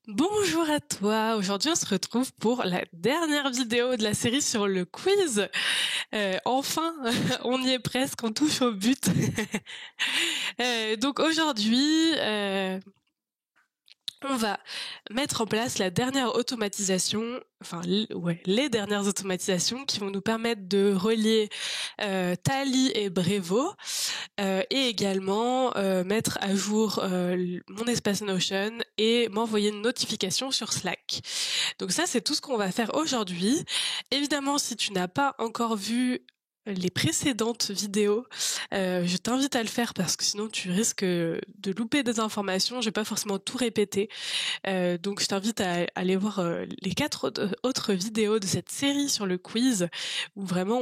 Bonjour à toi, aujourd'hui on se retrouve pour la dernière vidéo de la série sur le quiz. Enfin, on y est presque, on touche au but. Donc aujourd'hui, on va mettre en place la dernière automatisation, les dernières automatisations qui vont nous permettre de relier Tally et Brevo, et également mettre à jour mon espace Notion et m'envoyer une notification sur Slack. Donc ça, c'est tout ce qu'on va faire aujourd'hui. Évidemment, si tu n'as pas encore vu les précédentes vidéos, je t'invite à le faire parce que sinon tu risques de louper des informations. Je vais pas forcément tout répéter. Donc je t'invite à aller voir les 4 autres vidéos de cette série sur le quiz où vraiment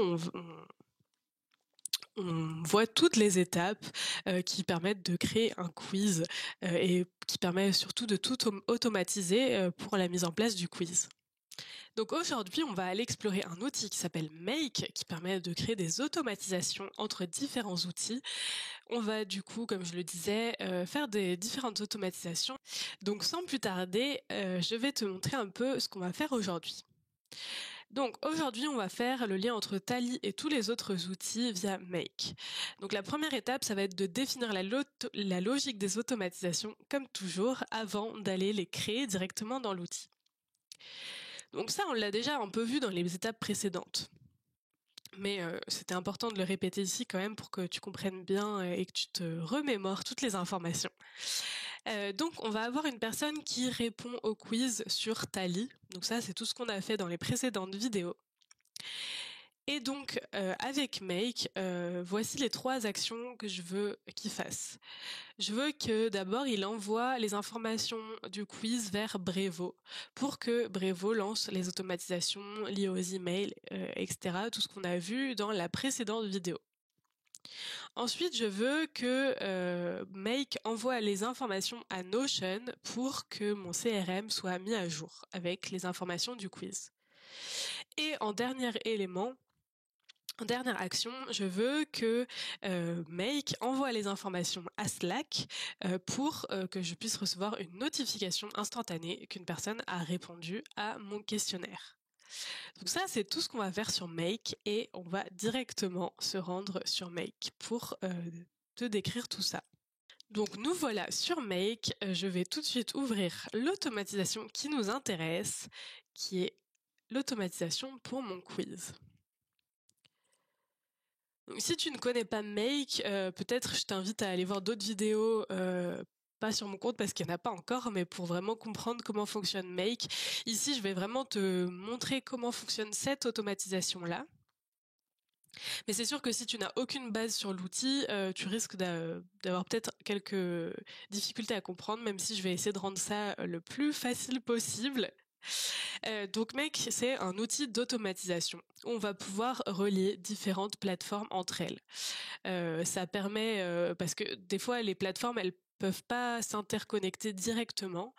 on voit toutes les étapes qui permettent de créer un quiz et qui permet surtout de tout automatiser pour la mise en place du quiz. Donc aujourd'hui, on va aller explorer un outil qui s'appelle Make, qui permet de créer des automatisations entre différents outils. On va du coup, comme je le disais, faire des différentes automatisations. Donc sans plus tarder, je vais te montrer un peu ce qu'on va faire aujourd'hui. Donc aujourd'hui, on va faire le lien entre Tally et tous les autres outils via Make. Donc la première étape, ça va être de définir la logique des automatisations, comme toujours, avant d'aller les créer directement dans l'outil. Donc ça, on l'a déjà un peu vu dans les étapes précédentes. Mais c'était important de le répéter ici quand même pour que tu comprennes bien et que tu te remémores toutes les informations. Donc on va avoir une personne qui répond au quiz sur Tally. Donc ça, c'est tout ce qu'on a fait dans les précédentes vidéos. Et donc, avec Make, voici les 3 actions que je veux qu'il fasse. Je veux que d'abord il envoie les informations du quiz vers Brevo pour que Brevo lance les automatisations liées aux emails, etc. Tout ce qu'on a vu dans la précédente vidéo. Ensuite, je veux que Make envoie les informations à Notion pour que mon CRM soit mis à jour avec les informations du quiz. Et en dernier élément, en dernière action, je veux que Make envoie les informations à Slack pour que je puisse recevoir une notification instantanée qu'une personne a répondu à mon questionnaire. Donc ça, c'est tout ce qu'on va faire sur Make et on va directement se rendre sur Make pour te décrire tout ça. Donc nous voilà sur Make, je vais tout de suite ouvrir l'automatisation qui nous intéresse, qui est l'automatisation pour mon quiz. Donc, si tu ne connais pas Make, peut-être je t'invite à aller voir d'autres vidéos, pas sur mon compte parce qu'il n'y en a pas encore, mais pour vraiment comprendre comment fonctionne Make. Ici, je vais vraiment te montrer comment fonctionne cette automatisation-là. Mais c'est sûr que si tu n'as aucune base sur l'outil, tu risques d'avoir peut-être quelques difficultés à comprendre, même si je vais essayer de rendre ça le plus facile possible. Donc Make, c'est un outil d'automatisation où on va pouvoir relier différentes plateformes entre elles. Ça permet, parce que des fois les plateformes, elles peuvent pas s'interconnecter directement,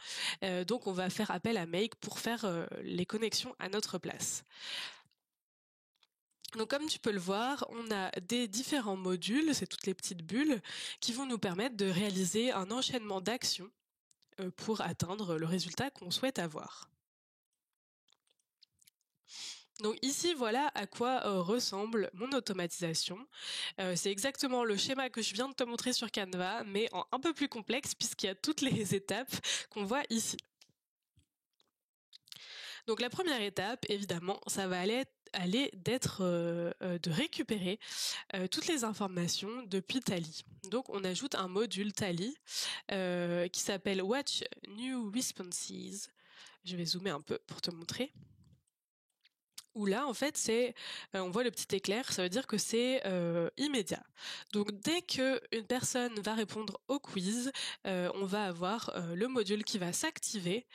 donc on va faire appel à Make pour faire les connexions à notre place. Donc comme tu peux le voir, on a des différents modules, c'est toutes les petites bulles, qui vont nous permettre de réaliser un enchaînement d'actions pour atteindre le résultat qu'on souhaite avoir. Donc ici, voilà à quoi ressemble mon automatisation. C'est exactement le schéma que je viens de te montrer sur Canva, mais en un peu plus complexe puisqu'il y a toutes les étapes qu'on voit ici. Donc la première étape, évidemment, ça va aller d'être de récupérer toutes les informations depuis Tally. Donc on ajoute un module Tally qui s'appelle Watch New Responses. Je vais zoomer un peu pour te montrer. Où là, en fait, on voit le petit éclair, ça veut dire que c'est immédiat. Donc dès qu'une personne va répondre au quiz, on va avoir le module qui va s'activer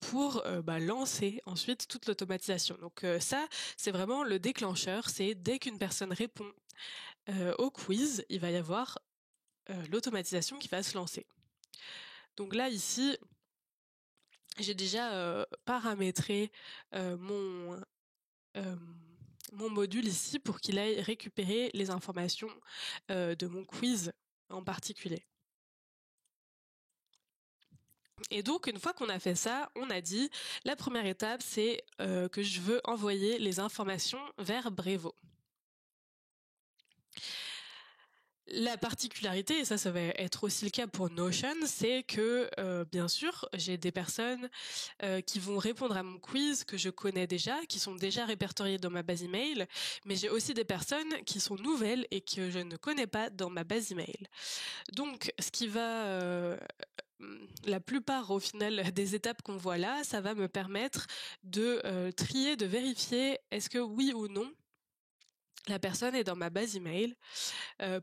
pour lancer ensuite toute l'automatisation. Donc ça, c'est vraiment le déclencheur, c'est dès qu'une personne répond au quiz, il va y avoir l'automatisation qui va se lancer. Donc là, ici, j'ai déjà paramétré mon module ici pour qu'il aille récupérer les informations de mon quiz en particulier. Et donc, une fois qu'on a fait ça, on a dit, la première étape, c'est que je veux envoyer les informations vers Brevo. La particularité, et ça va être aussi le cas pour Notion, c'est que, bien sûr, j'ai des personnes qui vont répondre à mon quiz que je connais déjà, qui sont déjà répertoriées dans ma base email, mais j'ai aussi des personnes qui sont nouvelles et que je ne connais pas dans ma base email. Donc, ce qui va... la plupart au final des étapes qu'on voit là, ça va me permettre de trier, de vérifier est-ce que oui ou non la personne est dans ma base email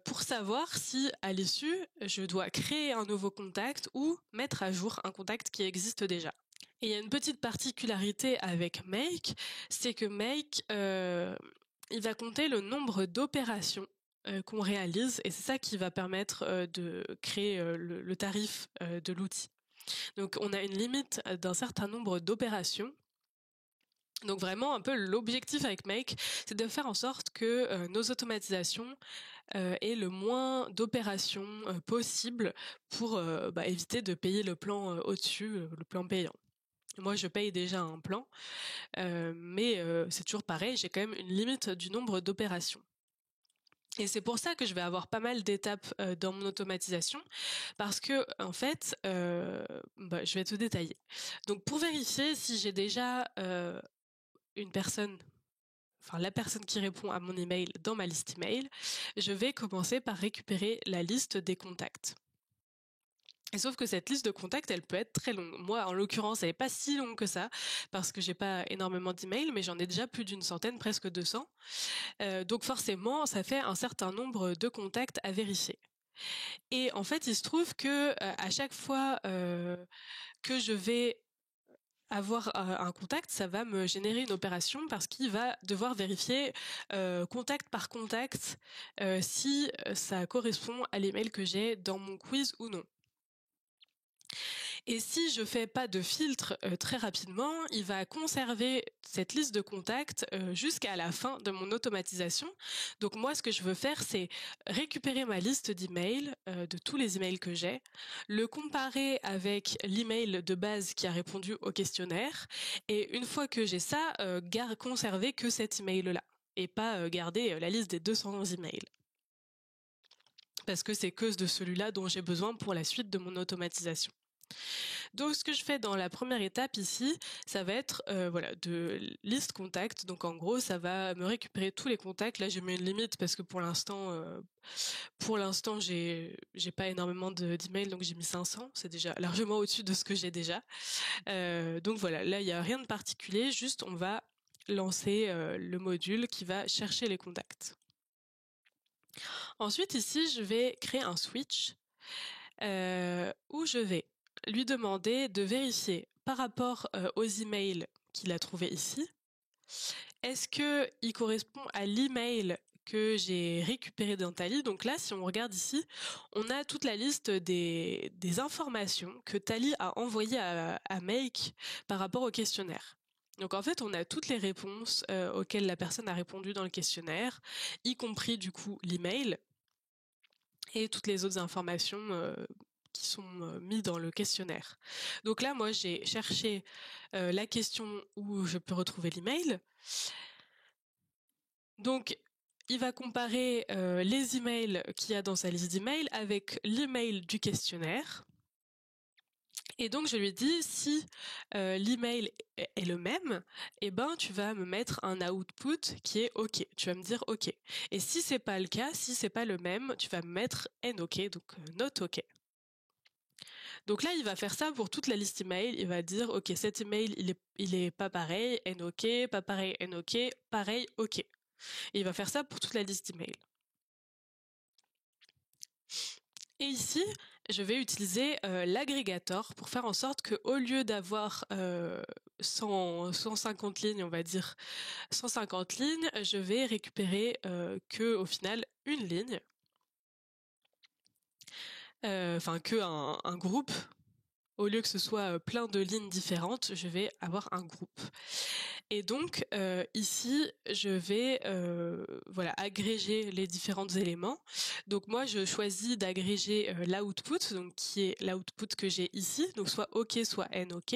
pour savoir si à l'issue je dois créer un nouveau contact ou mettre à jour un contact qui existe déjà. Et il y a une petite particularité avec Make, c'est que Make il va compter le nombre d'opérations qu'on réalise et c'est ça qui va permettre de créer le tarif de l'outil. Donc on a une limite d'un certain nombre d'opérations. Donc vraiment un peu l'objectif avec Make, c'est de faire en sorte que nos automatisations aient le moins d'opérations possible pour éviter de payer le plan au-dessus, le plan payant. Moi, je paye déjà un plan, mais c'est toujours pareil, j'ai quand même une limite du nombre d'opérations. Et c'est pour ça que je vais avoir pas mal d'étapes dans mon automatisation, parce que en fait, je vais tout détailler. Donc pour vérifier si j'ai déjà une personne, enfin la personne qui répond à mon email dans ma liste email, je vais commencer par récupérer la liste des contacts. Et sauf que cette liste de contacts, elle peut être très longue. Moi, en l'occurrence, elle n'est pas si longue que ça, parce que j'ai pas énormément d'emails, mais j'en ai déjà plus d'une centaine, presque 200. Donc forcément, ça fait un certain nombre de contacts à vérifier. Et en fait, il se trouve que à chaque fois que je vais avoir un contact, ça va me générer une opération parce qu'il va devoir vérifier contact par contact si ça correspond à l'email que j'ai dans mon quiz ou non. Et si je fais pas de filtre très rapidement, il va conserver cette liste de contacts jusqu'à la fin de mon automatisation. Donc moi, ce que je veux faire, c'est récupérer ma liste d'emails, de tous les emails que j'ai, le comparer avec l'email de base qui a répondu au questionnaire, et une fois que j'ai ça, conserver que cet email-là, et pas garder la liste des 200 emails. Parce que c'est que de celui-là dont j'ai besoin pour la suite de mon automatisation. Donc ce que je fais dans la première étape ici, ça va être de liste contact. Donc en gros, ça va me récupérer tous les contacts. Là, j'ai mis une limite parce que pour l'instant, j'ai pas énormément d'emails, donc j'ai mis 500. C'est déjà largement au-dessus de ce que j'ai déjà. Donc voilà, là il y a rien de particulier. Juste, on va lancer le module qui va chercher les contacts. Ensuite, ici, je vais créer un switch où je vais lui demander de vérifier par rapport aux emails qu'il a trouvés ici, est-ce qu'il correspond à l'email que j'ai récupéré dans Tally. Donc là, si on regarde ici, on a toute la liste des informations que Tally a envoyées à Make par rapport au questionnaire. Donc en fait, on a toutes les réponses auxquelles la personne a répondu dans le questionnaire, y compris du coup l'email et toutes les autres informations qui sont mis dans le questionnaire. Donc là, moi, j'ai cherché la question où je peux retrouver l'email. Donc, il va comparer les emails qu'il y a dans sa liste d'emails avec l'email du questionnaire. Et donc, je lui dis, si l'email est le même, eh ben, tu vas me mettre un output qui est OK. Tu vas me dire OK. Et si c'est pas le cas, si c'est pas le même, tu vas me mettre NOK, donc not OK. Donc là, il va faire ça pour toute la liste email. Il va dire, OK, cet email, il est pas pareil, NOK, pas pareil, NOK, pareil, OK. Et il va faire ça pour toute la liste email. Et ici, je vais utiliser l'agrégateur pour faire en sorte qu'au lieu d'avoir 150 lignes, on va dire 150 lignes, je vais récupérer que au final une ligne. Enfin un groupe. Au lieu que ce soit plein de lignes différentes, je vais avoir un groupe. Et donc ici, je vais voilà, agréger les différents éléments. Donc moi, je choisis d'agréger l'output, donc qui est l'output que j'ai ici, donc soit OK, soit NOK.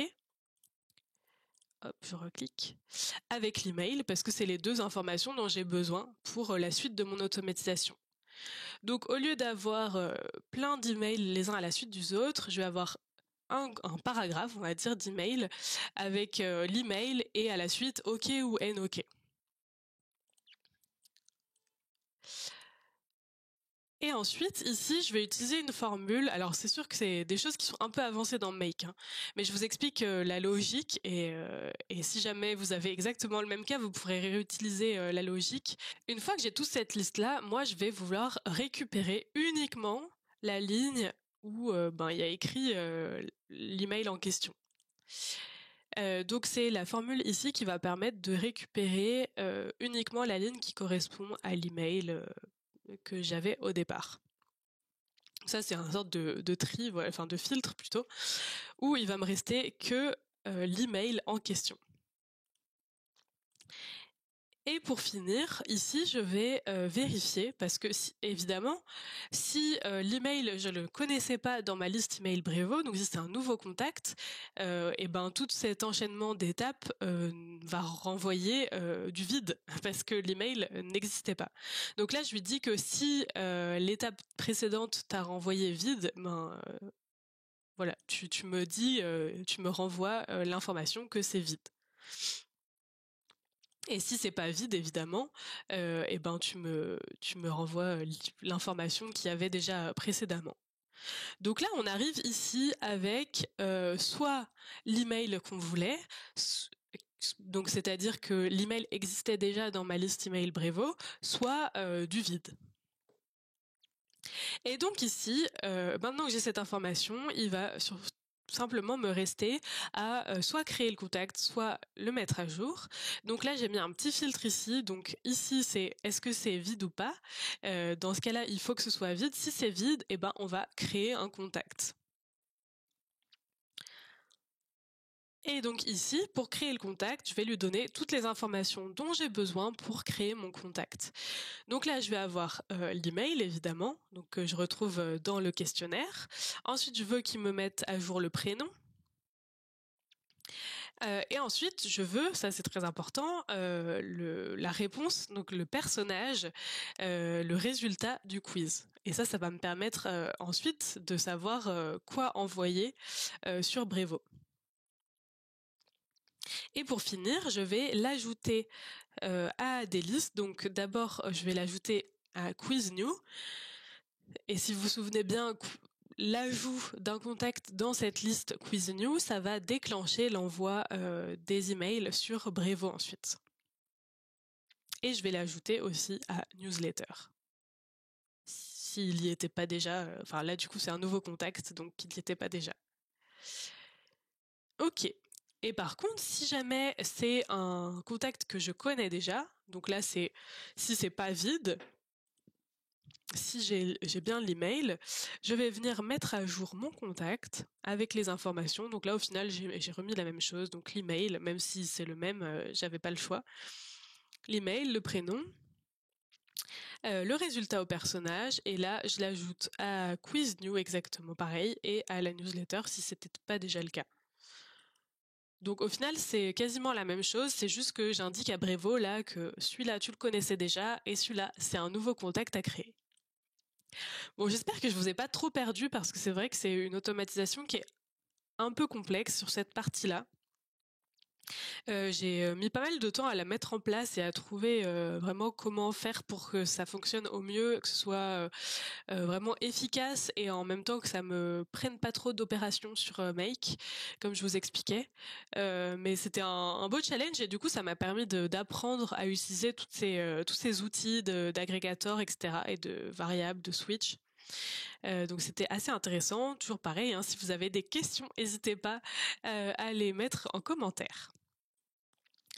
Hop, je reclique. Avec l'email, parce que c'est les deux informations dont j'ai besoin pour la suite de mon automatisation. Donc au lieu d'avoir plein d'emails les uns à la suite des autres, je vais avoir un paragraphe, on va dire, d'email avec l'email et à la suite OK ou NOK. Et ensuite, ici, je vais utiliser une formule. Alors, c'est sûr que c'est des choses qui sont un peu avancées dans Make, hein, mais je vous explique la logique et si jamais vous avez exactement le même cas, vous pourrez réutiliser la logique. Une fois que j'ai toute cette liste-là, moi, je vais vouloir récupérer uniquement la ligne où il y a écrit l'email en question. Donc c'est la formule ici qui va permettre de récupérer uniquement la ligne qui correspond à l'email que j'avais au départ. Ça c'est une sorte de tri, voilà, enfin de filtre plutôt, où il va me rester que l'email en question. Et pour finir, ici, je vais vérifier parce que évidemment, si l'email je le connaissais pas dans ma liste email Brevo, donc si c'est un nouveau contact, et ben tout cet enchaînement d'étapes va renvoyer du vide parce que l'email n'existait pas. Donc là, je lui dis que si l'étape précédente t'a renvoyé vide, ben voilà, tu me dis, tu me renvoies l'information que c'est vide. Et si c'est pas vide, évidemment, et ben tu me renvoies l'information qu'il y avait déjà précédemment. Donc là, on arrive ici avec soit l'email qu'on voulait, donc c'est-à-dire que l'email existait déjà dans ma liste email Brevo, soit du vide. Et donc ici, maintenant que j'ai cette information, il va simplement me rester à soit créer le contact, soit le mettre à jour. Donc là, j'ai mis un petit filtre ici. Donc ici, c'est est-ce que c'est vide ou pas. Dans ce cas-là, il faut que ce soit vide. Si c'est vide, eh ben, on va créer un contact. Et donc ici, pour créer le contact, je vais lui donner toutes les informations dont j'ai besoin pour créer mon contact. Donc là, je vais avoir l'email, évidemment, donc que je retrouve dans le questionnaire. Ensuite, je veux qu'il me mette à jour le prénom. Et ensuite, je veux, ça c'est très important, la réponse, donc le personnage, le résultat du quiz. Et ça va me permettre ensuite de savoir quoi envoyer sur Brevo. Et pour finir, je vais l'ajouter à des listes. Donc d'abord, je vais l'ajouter à Quiz New. Et si vous vous souvenez bien, l'ajout d'un contact dans cette liste Quiz New, ça va déclencher l'envoi des emails sur Brevo ensuite. Et je vais l'ajouter aussi à Newsletter. S'il n'y était pas déjà, enfin là du coup c'est un nouveau contact, donc il n'y était pas déjà. Ok. Et par contre, si jamais c'est un contact que je connais déjà, donc là c'est si c'est pas vide, si j'ai bien l'email, je vais venir mettre à jour mon contact avec les informations. Donc là au final j'ai remis la même chose, donc l'email, même si c'est le même, j'avais pas le choix. L'email, le prénom, le résultat au personnage, et là je l'ajoute à Quiz New exactement pareil, et à la newsletter si c'était pas déjà le cas. Donc au final c'est quasiment la même chose, c'est juste que j'indique à Brevo là que celui-là tu le connaissais déjà et celui-là c'est un nouveau contact à créer. Bon, j'espère que je vous ai pas trop perdu parce que c'est vrai que c'est une automatisation qui est un peu complexe sur cette partie-là. J'ai mis pas mal de temps à la mettre en place et à trouver vraiment comment faire pour que ça fonctionne au mieux, que ce soit vraiment efficace et en même temps que ça me prenne pas trop d'opérations sur Make, comme je vous expliquais. Mais c'était un beau challenge et du coup ça m'a permis d'apprendre à utiliser tous ces outils d'agrégateur, etc. et de variables, de switch. Donc c'était assez intéressant. Toujours pareil, hein, si vous avez des questions, n'hésitez pas à les mettre en commentaire.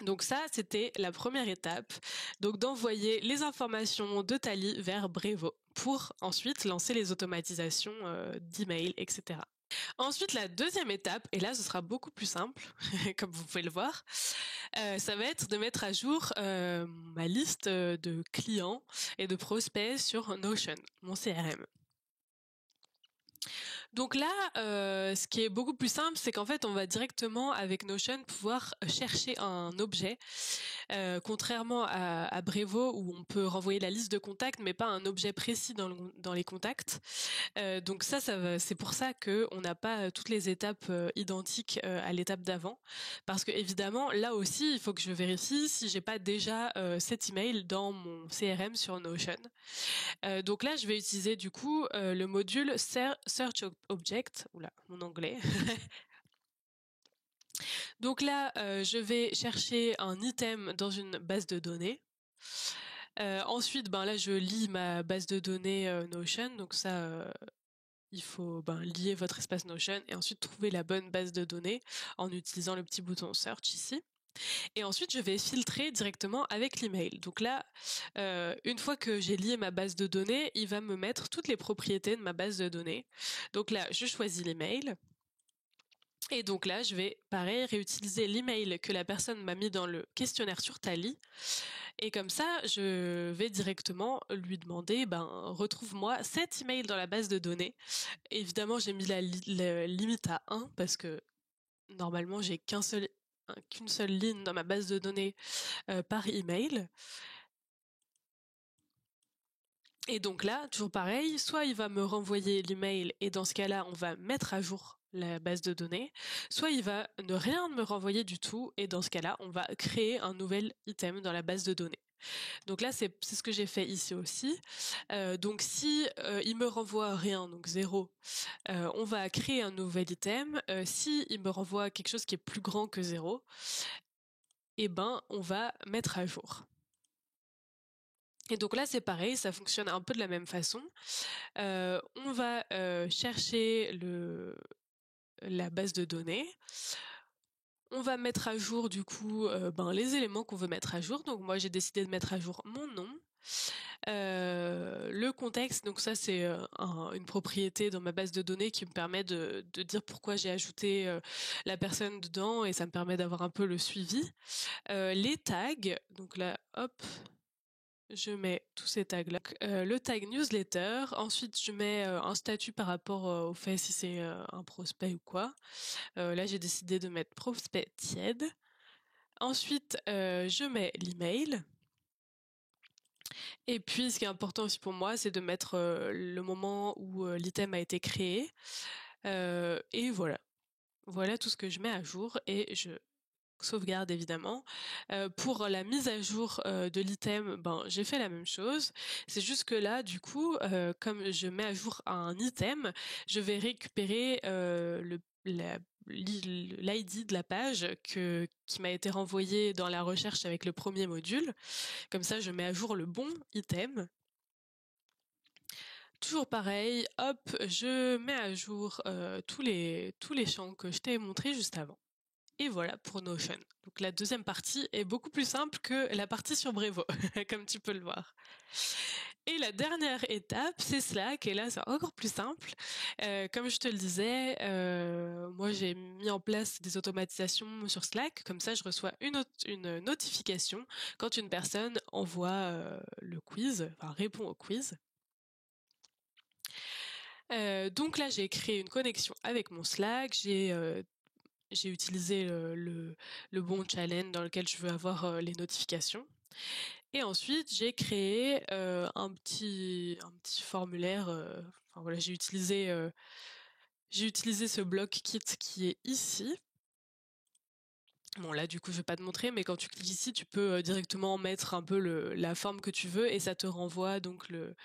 Donc ça, c'était la première étape, donc d'envoyer les informations de Tally vers Brevo pour ensuite lancer les automatisations d'email, etc. Ensuite, la deuxième étape, et là ce sera beaucoup plus simple, comme vous pouvez le voir, ça va être de mettre à jour ma liste de clients et de prospects sur Notion, mon CRM. Donc là, ce qui est beaucoup plus simple, c'est qu'en fait, on va directement avec Notion pouvoir chercher un objet, contrairement à Brevo où on peut renvoyer la liste de contacts, mais pas un objet précis dans les contacts. Donc c'est pour ça que on n'a pas toutes les étapes identiques à l'étape d'avant, parce que évidemment, là aussi, il faut que je vérifie si j'ai pas déjà cet email dans mon CRM sur Notion. Donc là, je vais utiliser du coup le module Search Object. Oula, mon anglais. Donc là, je vais chercher un item dans une base de données. Ensuite, là, je lis ma base de données Notion. Donc ça, il faut lier votre espace Notion et ensuite trouver la bonne base de données en utilisant le petit bouton Search ici. Et ensuite, je vais filtrer directement avec l'email. Donc là, une fois que j'ai lié ma base de données, il va me mettre toutes les propriétés de ma base de données. Donc là, je choisis l'email. Et donc là, je vais, pareil, réutiliser l'email que la personne m'a mis dans le questionnaire sur Tally. Et comme ça, je vais directement lui demander, retrouve-moi cet email dans la base de données. Évidemment, j'ai mis la limite à 1 parce que normalement, j'ai qu'une seule ligne dans ma base de données par email. Et donc là, toujours pareil, soit il va me renvoyer l'email et dans ce cas-là, on va mettre à jour la base de données, soit il va ne rien me renvoyer du tout et dans ce cas-là, on va créer un nouvel item dans la base de données. Donc là, c'est ce que j'ai fait ici aussi. Donc si il me renvoie rien, donc 0, on va créer un nouvel item. Si il me renvoie quelque chose qui est plus grand que 0, on va mettre à jour. Et donc là, c'est pareil, ça fonctionne un peu de la même façon. On va chercher la base de données. On va mettre à jour du coup les éléments qu'on veut mettre à jour. Donc moi, j'ai décidé de mettre à jour mon nom. Le contexte, donc ça c'est une propriété dans ma base de données qui me permet de dire pourquoi j'ai ajouté la personne dedans et ça me permet d'avoir un peu le suivi. Les tags, donc là, hop, je mets tous ces tags-là. Le tag newsletter. Ensuite, je mets un statut par rapport au fait si c'est un prospect ou quoi. Là, j'ai décidé de mettre prospect tiède. Ensuite, je mets l'email. Et puis, ce qui est important aussi pour moi, c'est de mettre le moment où l'item a été créé. Et voilà. Voilà tout ce que je mets à jour et je sauvegarde évidemment. Pour la mise à jour de l'item, j'ai fait la même chose. C'est juste que là, du coup, comme je mets à jour un item, je vais récupérer l'ID de la page qui m'a été renvoyée dans la recherche avec le premier module. Comme ça, je mets à jour le bon item. Toujours pareil, hop, je mets à jour tous les champs que je t'ai montrés juste avant. Et voilà pour Notion. Donc la deuxième partie est beaucoup plus simple que la partie sur Brevo, comme tu peux le voir. Et la dernière étape, c'est Slack, et là c'est encore plus simple. Comme je te le disais, moi j'ai mis en place des automatisations sur Slack, comme ça je reçois une notification quand une personne envoie le quiz, enfin répond au quiz. Donc là j'ai créé une connexion avec mon Slack, j'ai utilisé le bon challenge dans lequel je veux avoir les notifications. Et ensuite, j'ai créé un petit formulaire. J'ai utilisé ce bloc kit qui est ici. Bon là, du coup, je vais pas te montrer, mais quand tu cliques ici, tu peux directement mettre un peu la forme que tu veux et ça te renvoie donc le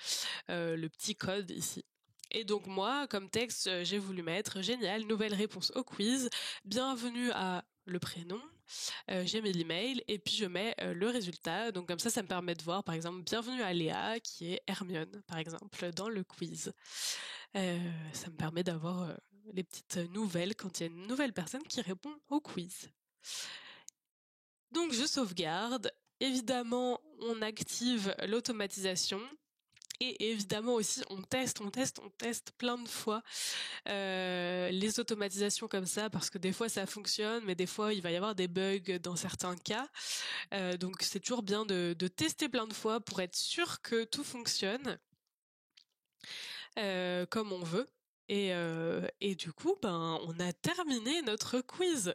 petit code ici. Et donc moi, comme texte, j'ai voulu mettre génial, nouvelle réponse au quiz, bienvenue à le prénom, j'ai mis l'email et puis je mets le résultat. Donc comme ça me permet de voir par exemple bienvenue à Léa qui est Hermione par exemple dans le quiz. Ça me permet d'avoir les petites nouvelles quand il y a une nouvelle personne qui répond au quiz. Donc je sauvegarde. Évidemment, on active l'automatisation. Et évidemment aussi, on teste plein de fois les automatisations comme ça, parce que des fois ça fonctionne, mais des fois il va y avoir des bugs dans certains cas. Donc c'est toujours bien de tester plein de fois pour être sûr que tout fonctionne comme on veut. Et du coup, ben, on a terminé notre quiz.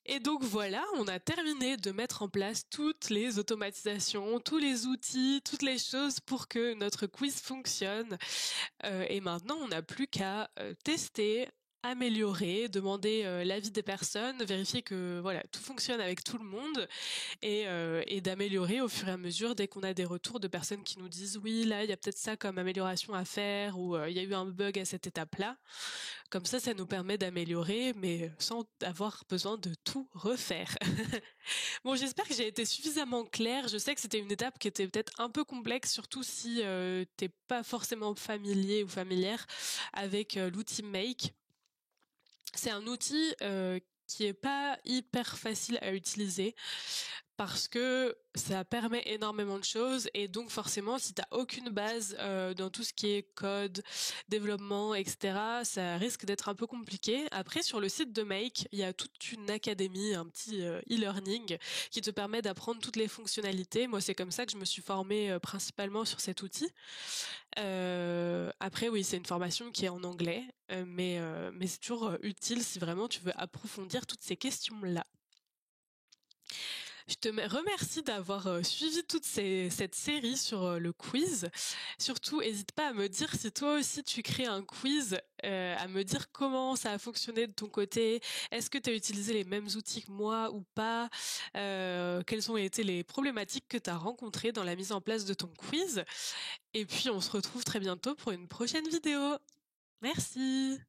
Et donc voilà, on a terminé de mettre en place toutes les automatisations, tous les outils, toutes les choses pour que notre quiz fonctionne. Et maintenant, on n'a plus qu'à tester, améliorer, demander l'avis des personnes, vérifier que voilà tout fonctionne avec tout le monde et d'améliorer au fur et à mesure dès qu'on a des retours de personnes qui nous disent oui là il y a peut-être ça comme amélioration à faire ou il y a eu un bug à cette étape-là. Comme ça nous permet d'améliorer mais sans avoir besoin de tout refaire. Bon, j'espère que j'ai été suffisamment claire. Je sais que c'était une étape qui était peut-être un peu complexe, surtout si t'es pas forcément familier ou familière avec l'outil Make. C'est un outil qui est pas hyper facile à utiliser parce que ça permet énormément de choses et donc forcément si t'as aucune base dans tout ce qui est code, développement, etc., ça risque d'être un peu compliqué. Après sur le site de Make, il y a toute une académie, un petit e-learning qui te permet d'apprendre toutes les fonctionnalités. Moi c'est comme ça que je me suis formée principalement sur cet outil. Après oui c'est une formation qui est en anglais, mais c'est toujours utile si vraiment tu veux approfondir toutes ces questions-là. Je te remercie d'avoir suivi cette série sur le quiz. Surtout, n'hésite pas à me dire si toi aussi tu crées un quiz, à me dire comment ça a fonctionné de ton côté. Est-ce que tu as utilisé les mêmes outils que moi ou pas? Quelles ont été les problématiques que tu as rencontrées dans la mise en place de ton quiz? Et puis, on se retrouve très bientôt pour une prochaine vidéo. Merci!